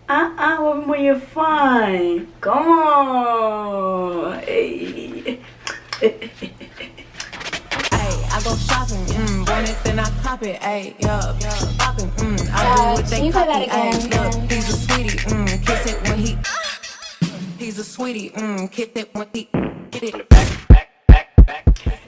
When you're fine. Come on. Hey. I go shopping, want it, then I pop it, ayy, yeah, popping, I do what they copy, ayy, look, he's a sweetie, kiss it when he's a sweetie, kiss it when he get it.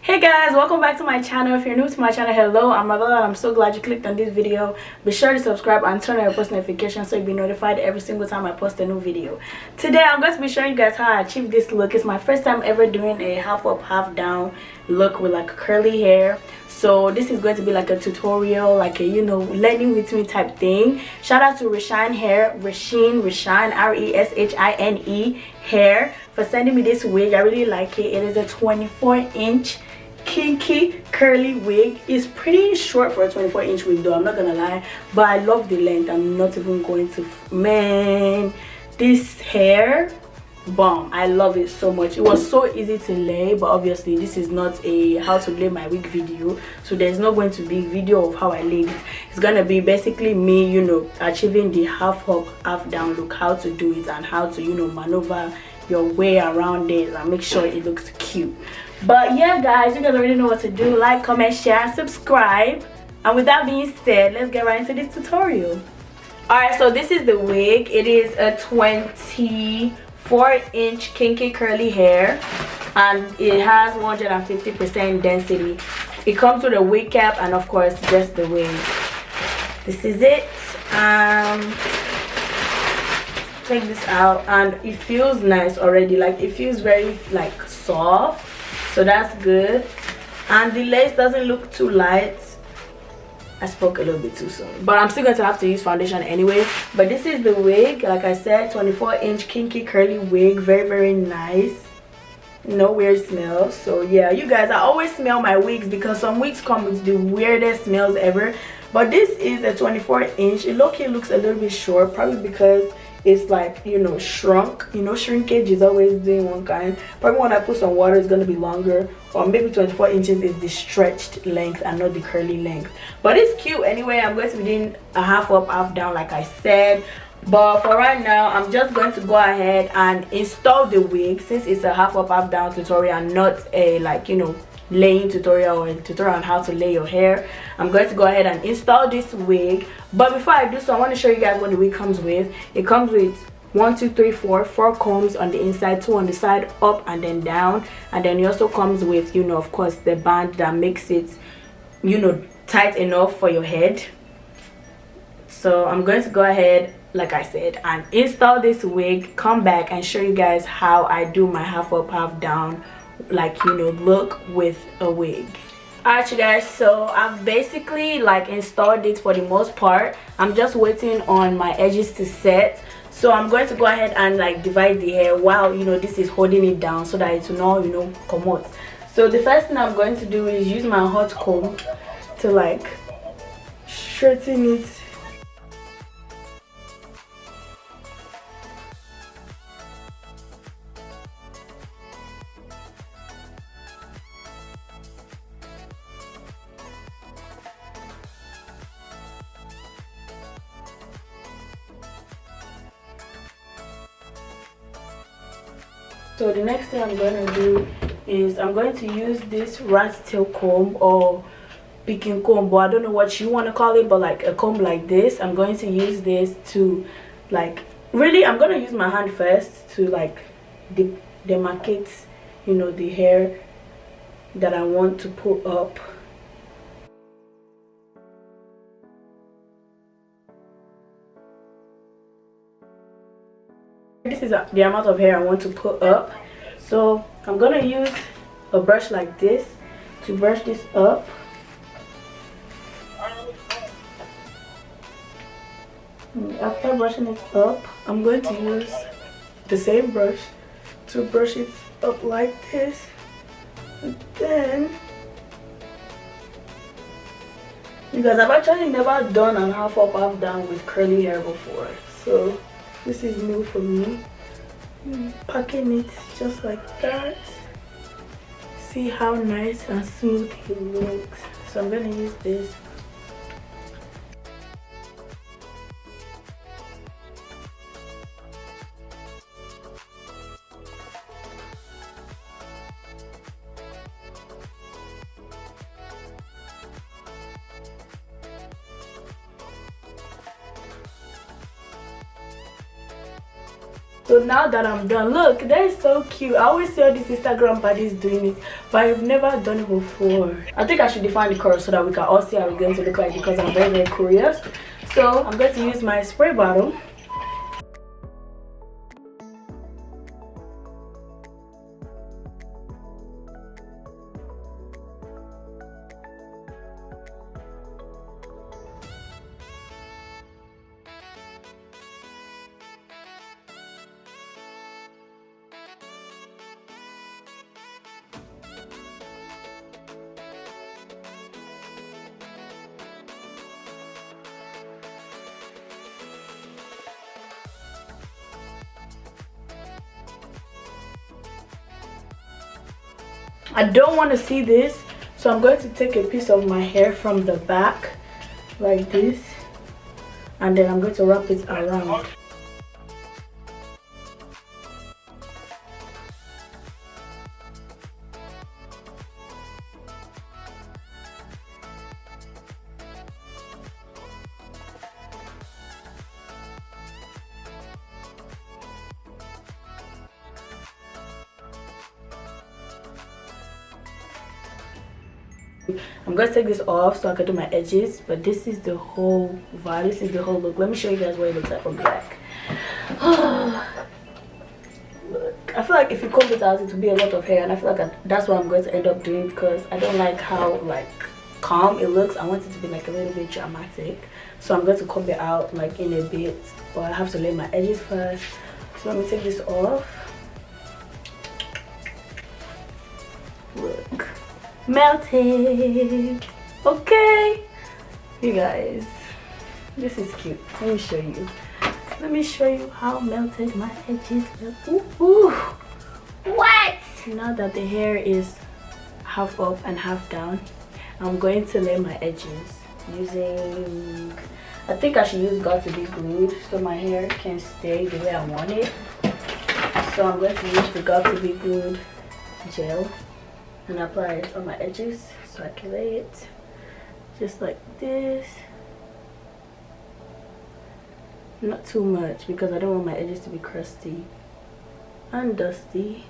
Hey guys, welcome back to my channel. If you're new to my channel, hello, I'm Mother. I'm so glad you clicked on this video. Be sure to subscribe and turn on your post notifications so you'll be notified every single time I post a new video. Today I'm going to be showing you guys how I achieved this look. It's my first time ever doing a half up half down look with like curly hair. So this is going to be like a tutorial, like a learning with me type thing. Shout out to Reshine hair, Reshine, Reshine hair, for sending me this wig. I really like it. It is a 24-inch kinky curly wig. It's pretty short for a 24-inch wig though, I'm not gonna lie, but I love the length. I'm not even going to man, this hair bomb. I love it so much. It was so easy to lay, but obviously this is not a how to lay my wig video, so there's not going to be video of how I laid it. It's gonna be basically me achieving the half up half down look, how to do it and how to maneuver your way around it and make sure it looks cute. But yeah guys, you guys already know what to do. Like, comment, share, and subscribe. And with that being said, let's get right into this tutorial. Alright, so this is the wig. It is a 24-inch kinky curly hair and it has 150% density. It comes with a wig cap and of course just the wig. This is it. Take this out and it feels nice already. Like, it feels very like soft, so that's good. And the lace doesn't look too light. I spoke a little bit too soon, but I'm still going to have to use foundation anyway. But this is the wig, like I said, 24-inch kinky curly wig. Very nice, no weird smells. So yeah, you guys, I always smell my wigs because some wigs come with the weirdest smells ever, but this is a 24-inch. It looks a little bit short, probably because it's like shrunk. Shrinkage is always doing one kind. Probably when I put some water it's going to be longer, or maybe 24 inches is the stretched length and not the curly length. But it's cute anyway. I'm going to be doing a half up half down like I said, but for right now I'm just going to go ahead and install the wig, since it's a half up half down tutorial and not a laying tutorial or a tutorial on how to lay your hair. I'm going to go ahead and install this wig, but before I do so, I want to show you guys what the wig comes with. It comes with 4 combs on the inside, 2 on the side, up and then down, and then it also comes with of course the band that makes it tight enough for your head. So I'm going to go ahead, like I said, and install this wig, come back and show you guys how I do my half up half down look with a wig. Alright you guys, so I've basically installed it for the most part. I'm just waiting on my edges to set, so I'm going to go ahead and divide the hair while this is holding it down so that it will not come out. So the first thing I'm going to do is use my hot comb to straighten it. So the next thing I'm going to do is I'm going to use this rat tail comb or picking comb, but I don't know what you want to call it, but a comb like this. I'm going to use this to really, I'm going to use my hand first to demarcate the hair that I want to pull up. This is the amount of hair I want to put up, so I'm gonna use a brush like this to brush this up. And after brushing it up, I'm going to use the same brush to brush it up like this. And then, because I've actually never done an half up half down with curly hair before, so this is new for me. Packing it just like that. See how nice and smooth it looks. So I'm gonna use this. So now that I'm done, look, that is so cute. I always see all these Instagram buddies doing it, but I've never done it before. I think I should define the color so that we can all see how it's going to look like, because I'm very curious. So I'm going to use my spray bottle. I don't want to see this, so I'm going to take a piece of my hair from the back like this, and then I'm going to wrap it around. I'm going to take this off so I can do my edges, but this is the whole vibe, this is the whole look. Let me show you guys what it looks like from the back. Look, I feel like if you comb it out, it will be a lot of hair, and I feel like that's what I'm going to end up doing, because I don't like how like calm it looks. I want it to be like a little bit dramatic, so I'm going to comb it out like in a bit, but I have to lay my edges first. So let me take this off. Look, melted. Okay, you guys, this is cute. Let me show you. Let me show you how melted my edges look. Ooh, what? Now that the hair is half up and half down, I'm going to lay my edges using, I think I should use Got to Be Glued so my hair can stay the way I want it. So I'm going to use the Got to Be Glued gel and apply it on my edges so I can lay it just like this. Not too much, because I don't want my edges to be crusty and dusty.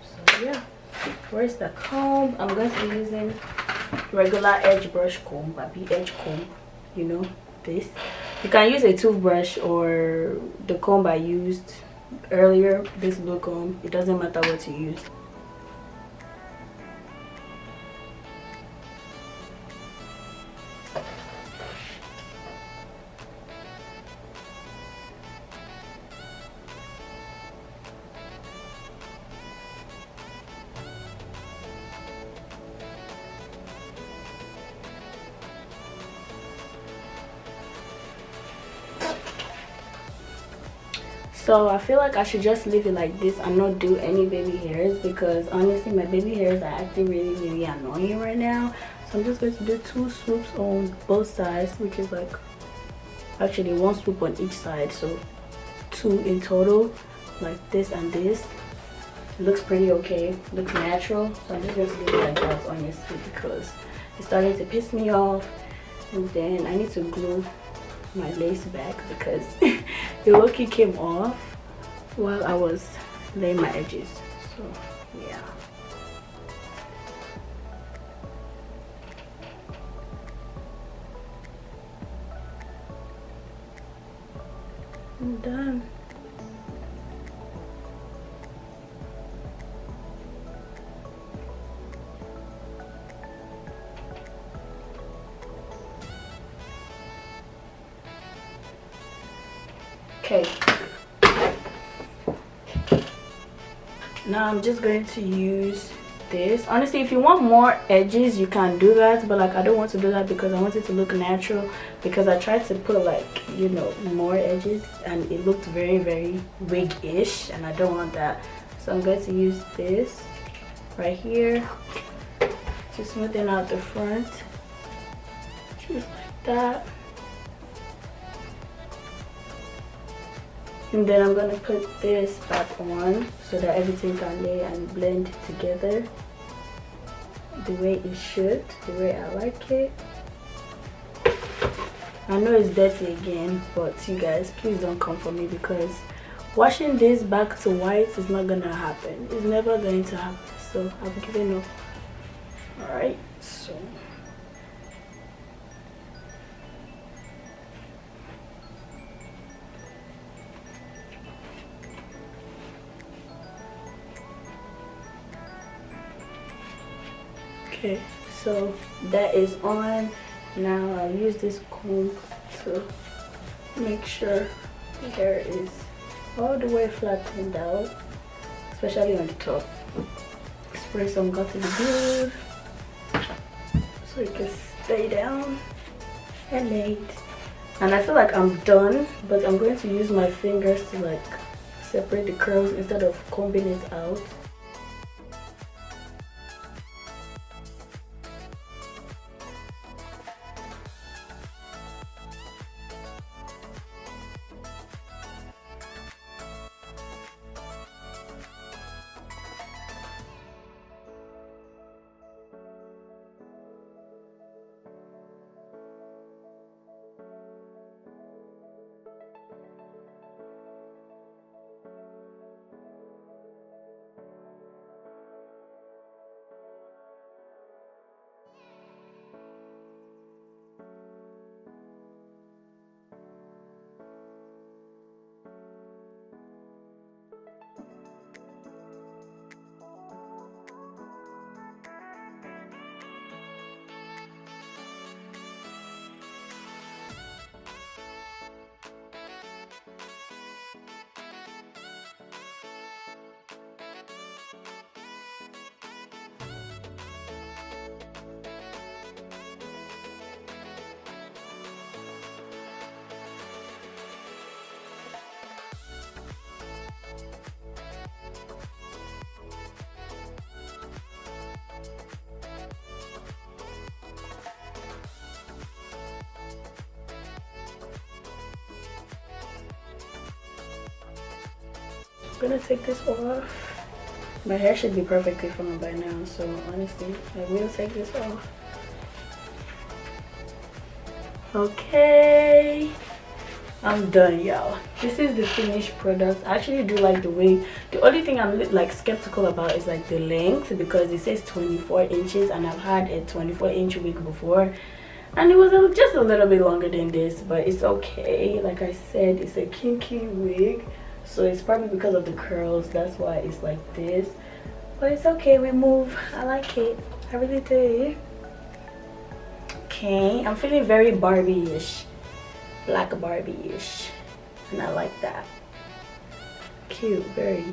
So yeah, where's the comb? I'm going to be using regular edge brush comb, a big edge comb, you know, this. You can use a toothbrush or the comb I used earlier, this blue comb. It doesn't matter what you use. So I feel like I should just leave it like this and not do any baby hairs, because honestly my baby hairs are acting really annoying right now. So I'm just going to do 2 swoops on both sides, which is like actually 1 swoop on each side, so 2 in total, like this and this. It looks pretty okay, looks natural. So I'm just going to leave it like that, honestly, because it's starting to piss me off. And then I need to glue my lace back because the low-key came off while I was laying my edges. So yeah, I'm done. Okay, now I'm just going to use this. Honestly, if you want more edges you can do that, but like I don't want to do that because I want it to look natural, because I tried to put like, you know, more edges and it looked very wig-ish, and I don't want that. So I'm going to use this right here to smoothen out the front, just like that. And then I'm gonna put this back on so that everything can lay and blend together the way it should, the way I like it. I know it's dirty again, but you guys, please don't come for me, because washing this back to white is not gonna happen. It's never going to happen. So I've given up. Alright, so okay, so that is on. Now I'll use this comb to make sure the hair is all the way flattened out, especially on the top. Spray some cotton glue so it can stay down and laid. And I feel like I'm done, but I'm going to use my fingers to like separate the curls instead of combing it out. I'm gonna take this off. My hair should be perfectly fine by now, so honestly I will take this off. Okay, I'm done, y'all. This is the finished product. I actually do like the wig. The only thing I'm like skeptical about is like the length, because it says 24 inches and I've had a 24-inch wig before and it was just a little bit longer than this, but it's okay. Like I said, it's a kinky wig, so it's probably because of the curls, that's why it's like this, but it's okay. We move. I like it, I really do. Okay, I'm feeling very Barbie-ish, black Barbie-ish, and I like that. Cute, very.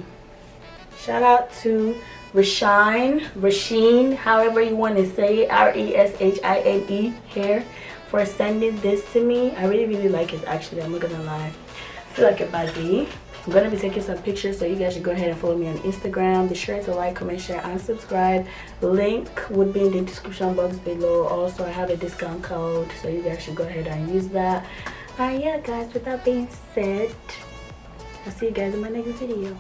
Shout out to Reshine, however you want to say it, R-E-S-H-I-N-E hair, for sending this to me. I really like it, actually. I'm not gonna lie, I feel like a baddie. I'm gonna be taking some pictures, so you guys should go ahead and follow me on Instagram. Be sure to like, comment, share, and subscribe. Link would be in the description box below. Also, I have a discount code, so you guys should go ahead and use that. And yeah guys, with that being said, I'll see you guys in my next video.